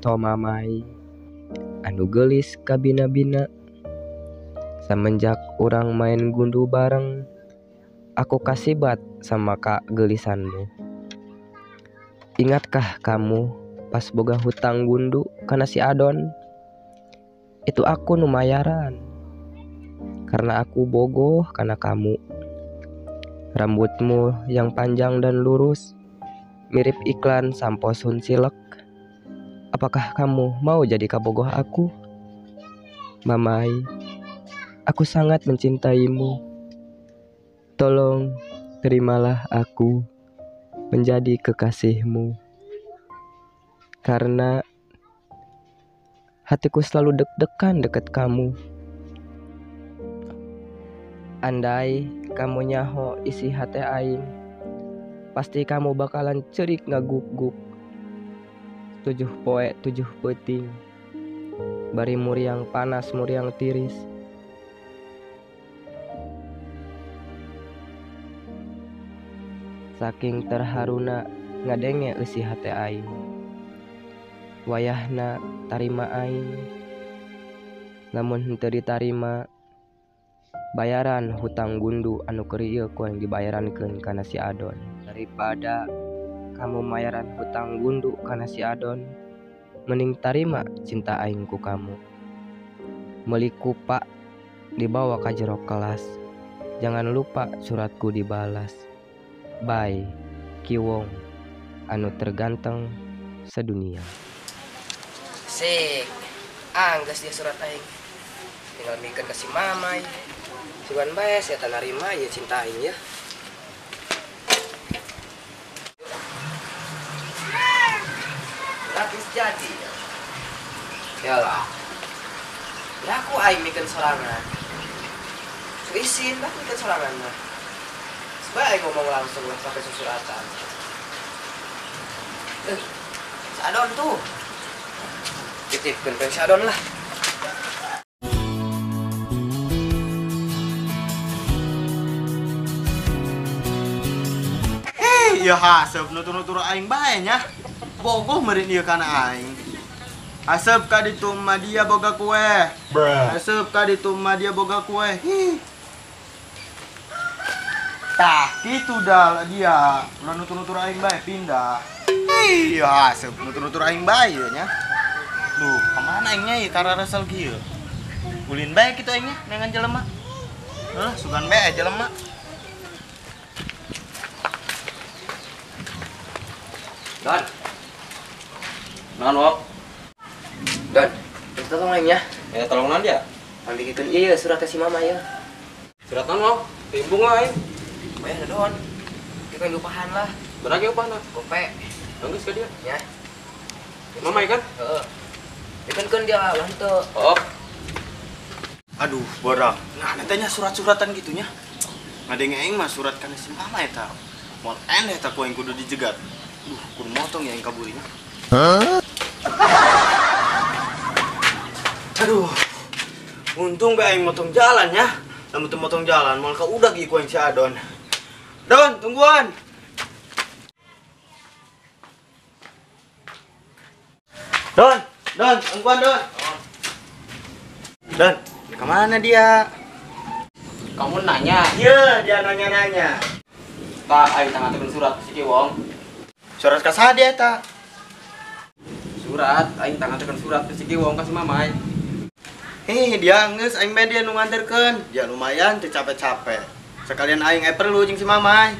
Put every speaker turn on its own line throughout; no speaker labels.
foto mamai anu gelis kabina-bina. Semenjak urang main gundu bareng, aku kasibat sama kak gelisanmu. Ingatkah kamu pas boga hutang gundu kana si Adon? Itu aku nu mayaran karena aku bogoh kana kamu. Rambutmu yang panjang dan lurus mirip iklan sampo sun silek. Apakah kamu mau jadi kabogoh aku? Mamai, aku sangat mencintaimu. Tolong terimalah aku menjadi kekasihmu. Karena hatiku selalu deg-degan deket kamu. Andai kamu nyaho isi hati aing, pasti kamu bakalan cerik ngaguk-guk. 7 poe 7 peuting, bari muriang panas muriang tiris. Saking terharuna ngadenge isi hati aing, wayahna tarima aing. Lamun henteu ditarima, bayaran hutang gundu anu keur ku yang dibayarankeun kana si Adon. Daripada kamu mayaran hutang gundu kana si Adon, mending tarima cinta aing ku kamu. Meuli kupa dibawa ka jero kelas, jangan lupa suratku dibalas. Bye, Kiwong anu terganteng sedunia. Sik, anggas dia surat aing. Tinggal mikeun ka si Mamai. Sugan bae saya tanarima ya cinta aing ya. Lapis jadi. Yalah. Ya aku aing mikeun sorangan. Isin lah mikeun sorangan mah. Sebaik ngomong langsung lah sampai susuratan. Si Adon tuh. Titipkeun ke si Adon lah.
Iya hasep nutur-nutur aing bae nya. Bogoh meureun ieu kana aing. Hasep ka ditu mah dia boga kue. Hasep ka ditu mah dia boga kue. Tah kitu dah dia. Ulah nutur-nutur aing bae pindah. Iya hasep nutur-nutur aing bae ieu nya. Duh, kemana aingnya ieu karara resel kieu. Ulin bae kitu aingnya nengan jelema. Sugan bae jelema.
Don, naon wok? Don, itu tolong aing ya.
Ya tolong naon dia?
Ambikeun ieu surat ka si Mama ya.
Surat naon wok? Timbung lah aing.
Bae Don. Kita lupahan lah.
Berage upahna?
Gope.
Nanggeus ka dia.
Ya.
Mamai kan?
Heeh. Dikeun dia lah henteu.
Oh.
Aduh, borak. Nah, nantinya surat-suratan gitunya. Ngadenge aing mah surat kana si Mama eta. Moal endeh eta ku aing kudu dijegat. Kudu motong ya aing kaburinya. Aduh. Untung gak aing motong jalan ya. Lamun teu motong jalan moal kaudag ieu ku aing si Adon. Don, tungguan. Don, tungguan Don. Don, kemana dia?
Kamu nanya?
Iya, dia nanya-nanya.
Tak aing tangateun surat si Kiwong.
Surat ka saha dia eta?
Surat, aing tangateun surat si Kiwong ka si Mamai.
Dia geus aing bae dia nu nganterkeun. Ya lumayan teu capek-capek. Sekalian aing perlu jeung si Mamai.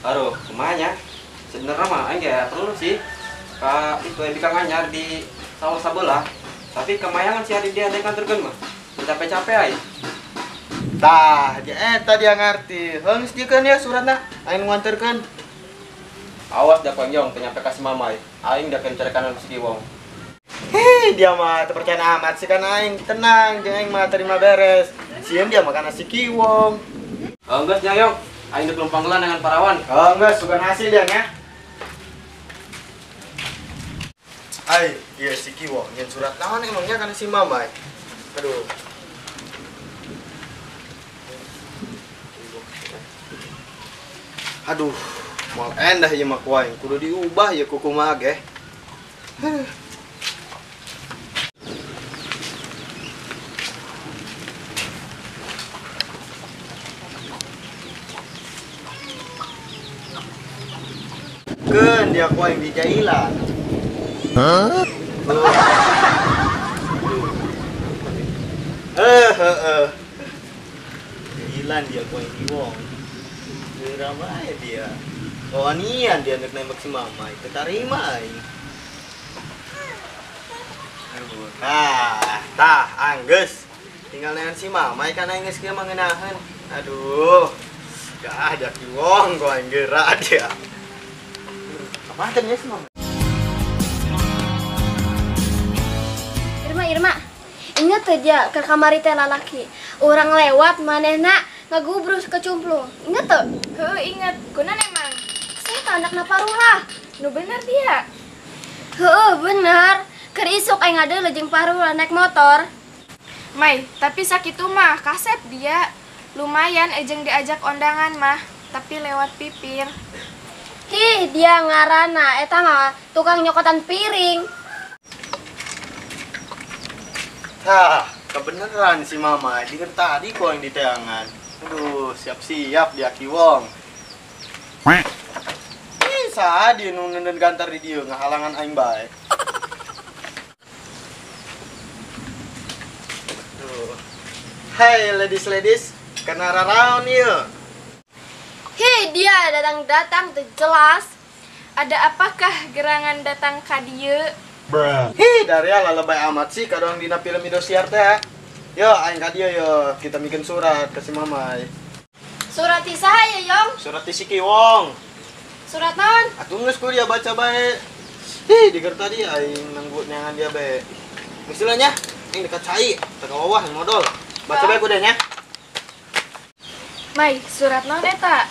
Aduh, kumaha nya? Sebenarnya mah aing ge perlu sih. Ka itu yang bikang anyar di sawah sabelah. Tapi kemayangan si adik dia nganterkeun mah. Capek-capek aing.
Tah, eta dia ngarti. Heung dikeun ya suratna aing nganterkeun.
Awas dah konjong nyampe ka si Mamai. Aing da kencerekanan si Kiwong.
Dia mah teu percaya amat sih kan aing. Tenang, jeung aing mah terima beres. Sieun dia mah kana si Kiwong.
Geus nya yong. Aing deuk numpang geula dengan parawan.
Geus sugan hasil dia nya. Ai, iya si Kiwong nyen surat naon emangnya kana si Mamai. Aduh. Aduh, moal endah ieu mah ku aing kudu diubah ieu ku kumaha ge. Kan dia kau yang di jailan. Hah? Jailan dia kau yang di wong. Ramai dia. Oh anian dia nembak si mama. Ketarima ini. Tah, angges. Tinggal dengan si mama kan angges kia mengenahan. Aduh. Gak ada ki wong kau yang gerak dia. Apa ya semua?
Irma, ingat aja ke kamar teh lalaki. Orang lewat manehna ngagubrus kecumplung. Ingat tuh?
Ingat. Kunaon emang?
Saya anak naparulah.
Nu bener dia.
Bener. Keur isuk aing ngadeuleuh jeung parulah naik motor.
Mai, tapi sakitu mah kasep dia. Lumayan ejeng diajak ondangan mah, tapi lewat pipir.
Hi, dia ngaranna eta mah tukang nyokotan piring.
Tah, kebeneran si mama. Di tadi kau yang di tangan. Aduh, siap-siap dia ki wong. Bisa dia nunun gantar di dia ngahalangan aing bae. Hai ladies, kena raraon ieu.
Hi, dia datang-datang tuh jelas.
Ada apakah gerangan datang ka dieu?
Hi, dari ala lebay amat sih kadang dina film Indosiar teh. Yo, aing ka dieu yo, kita bikin surat ke si mamai.
Surat ti saha ye, Yong?
Surat ti si Kiwong.
Surat naon?
Atuh geus ku dia baca bae. Hi, diger tadi aing nanggut neangan dia bae. Misalnya, aing dekat cai, teu ka wawah modal. Baca bae ku deh nya.
Mai, surat naon eta?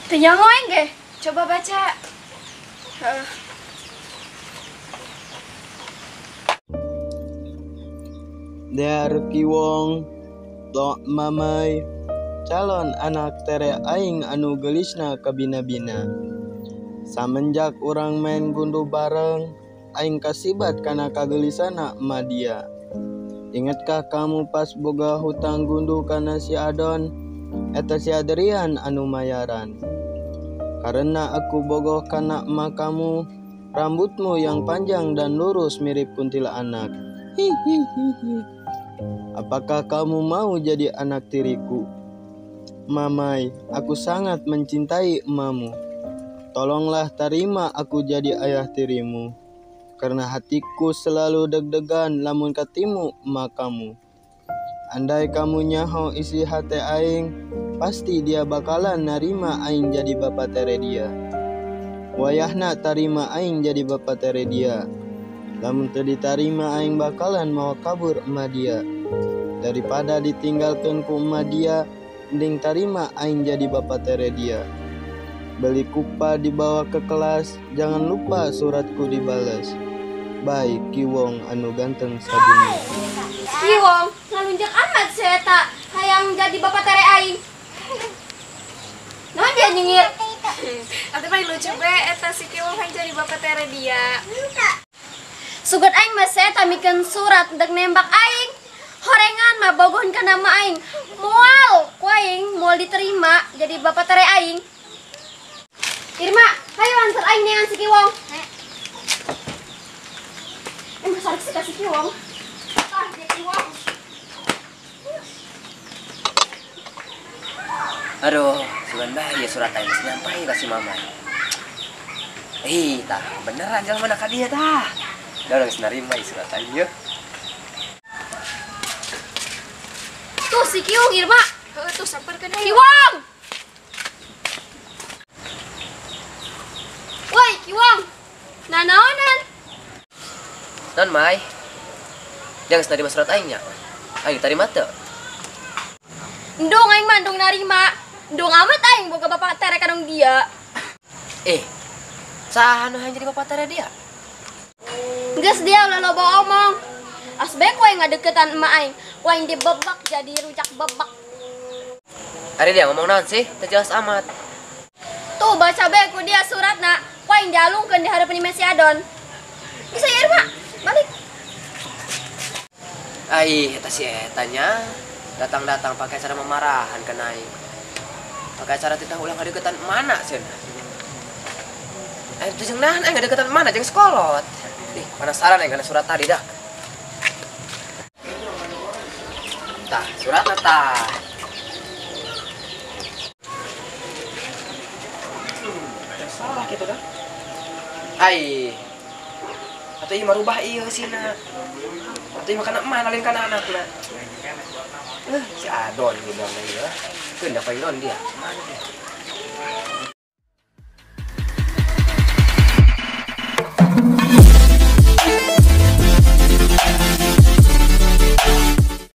Teu nyangoeng ge.
Coba baca.
Dar Kiwong, tok mamai, calon anak tere aing anu gelisna kabina-bina. Samenjak urang main gundu bareng, aing kasibat kana kagelisana emak dia. Ingatkah kamu pas boga hutang gundu kana si Adon? Eta si Adrian anu mayaran. Karena aku bogoh kana emak kamu, rambutmu yang panjang dan lurus mirip kuntilanak. Hihihihi. Apakah kamu mau jadi anak tiriku? Mamai, aku sangat mencintai emamu. Tolonglah terima aku jadi ayah tirimu. Karena hatiku selalu deg-degan lamun katimu emak kamu. Andai kamu nyaho isi hati aing, pasti dia bakalan narima aing jadi bapa tere dia. Wayahna tarima aing jadi bapa tere dia. Lamun teu ditarima aing bakalan mau kabur emak dia. Daripada ditinggalkeun ku emak dia, mending tarima aing jadi bapa tere dia. Beli kupa dibawa ke kelas, jangan lupa suratku dibales. Baik Kiwong anu ganteng sadunia.
Kiwong, ngalunjak amat si eta hayang jadi bapak tere aing. Naon dia nyengir?
Atuh paling lucu be eta si Kiwong hayang jadi bapak tere dia.
Sugat aing mah si eta mikeun surat untuk nembak aing. Horengan mah bogohn ka nama aing. Moal ku aing moal diterima jadi bapak tere aing. Irma, hayo antar aing neangan si Kiwong. Sarik sih kasih Kiwong. Dia Kiwong.
Aduh, sugan bahaya surat aing nyampai ka si mama. Tah, beneran jalan mana ka dia tah. Da geus narima surat aing ye.
Tuh si Kiwong Irma.
Heuh tuh samperkeun deui.
Kiwong. Woi, Kiwong. Nanaonan?
Non mai. Jangan nerima surat aing nya. Aing tarima teu?
Ndung aing mah ndung narima. Ndung amat aing boga bapak tere kadang dia.
Saha nu hayang jadi bapak tere dia?
Geus dia ulah loba omong. Asbek we ngadeukeutan emak aing. Ku aing dibebak jadi rujak bebak.
Ari dia ngomong naon sih? Teu jelas amat.
Tuh baca bae ku dia suratna. Ku aing jalungkeun di hareupeun si Adon. Bisa ya Irma, balik.
Ai, eta si etanya datang-datang pakai cara memarahan ke Aing. Pakai cara tidak ulang deketan mana sih? Aing tuh jeung nahan aing deketan mana jeung sekolot. Ih, penasaran aing kana surat tadi dah. Tah, suratna tah. Salah gitu dah. Ai. Atau ieu marubah ieu sina. Atau ieu kana emak nalin kana anakna. Si Adon gitu ieu. Keun da pailon dia. Mana dia?